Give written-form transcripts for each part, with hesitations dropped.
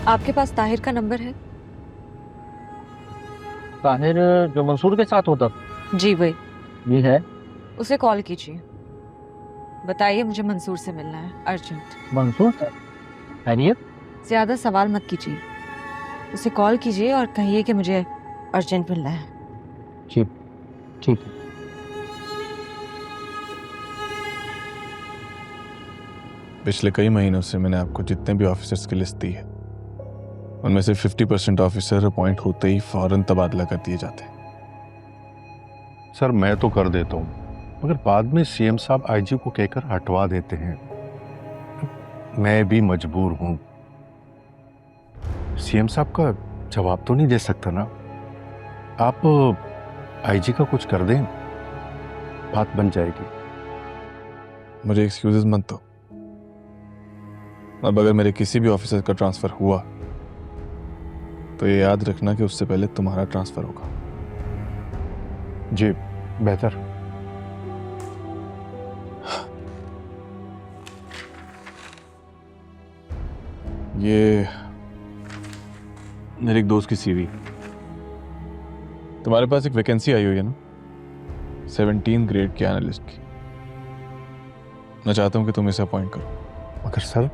आपके पास ताहिर का नंबर है? ताहिर जो मंसूर के साथ होता? जी वही। ये है। उसे कॉल कीजिए, बताइए मुझे मंसूर से मिलना है, अर्जेंट। मंसूर खैरियत? ज्यादा सवाल मत कीजिए, उसे कॉल कीजिए और कहिए कि मुझे अर्जेंट मिलना है। जी ठीक है। पिछले कई महीनों से मैंने आपको जितने भी ऑफिसर्स की लिस्ट दी है उनमें से 50% ऑफिसर अपॉइंट होते ही फौरन तबादला कर दिए जाते हैं। सर मैं तो कर देता हूँ, मगर बाद में सीएम साहब आईजी को कहकर हटवा देते हैं। मैं भी मजबूर हूँ। सीएम साहब का जवाब तो नहीं दे सकता ना। आप आईजी का कुछ कर दें, बात बन जाएगी। मुझे एक्सक्यूजेस मत दो। अब अगर मेरे किसी भी ऑफिसर का ट्रांसफर हुआ तो ये याद रखना कि उससे पहले तुम्हारा ट्रांसफर होगा। जी बेहतर। ये मेरे एक दोस्त की सीवी। तुम्हारे पास एक वैकेंसी आई हुई है ना, 17 ग्रेड के एनालिस्ट की। मैं चाहता हूं कि तुम इसे अपॉइंट करो। मगर सर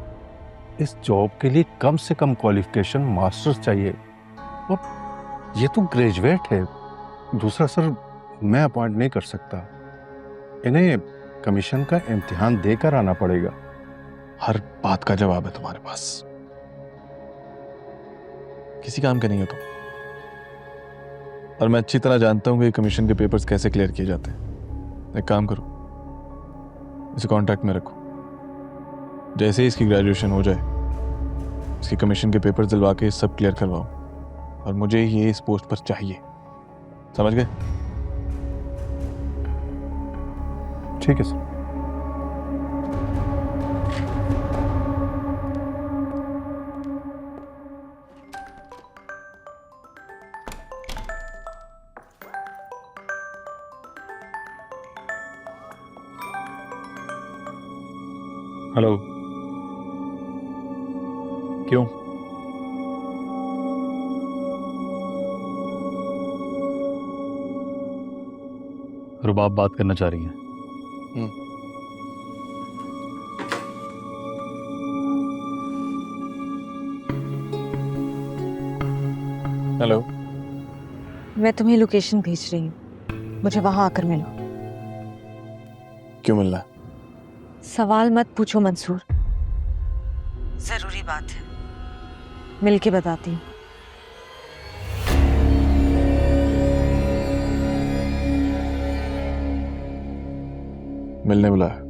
इस जॉब के लिए कम से कम क्वालिफिकेशन मास्टर्स चाहिए, और ये तो ग्रेजुएट है। दूसरा सर मैं अपॉइंट नहीं कर सकता, इन्हें कमीशन का इम्तिहान देकर आना पड़ेगा। हर बात का जवाब है तुम्हारे पास, किसी काम के नहीं हो तुम। और मैं अच्छी तरह जानता हूं कि कमीशन के पेपर्स कैसे क्लियर किए जाते हैं। एक काम करो, इसे कांटेक्ट में रखो। जैसे ही इसकी ग्रेजुएशन हो जाए इसकी कमीशन के पेपर्स दिलवा के सब क्लियर करवाओ, और मुझे ये इस पोस्ट पर चाहिए। समझ गए? ठीक है सर। हेलो। क्यों? रुबाब बात करना चाह रही है। हेलो। मैं तुम्हें लोकेशन भेज रही हूँ, मुझे वहां आकर मिलो। क्यों मिलना है? सवाल मत पूछो मंसूर, जरूरी बात है, मिलके बताती हूँ। मिलने बुलाया।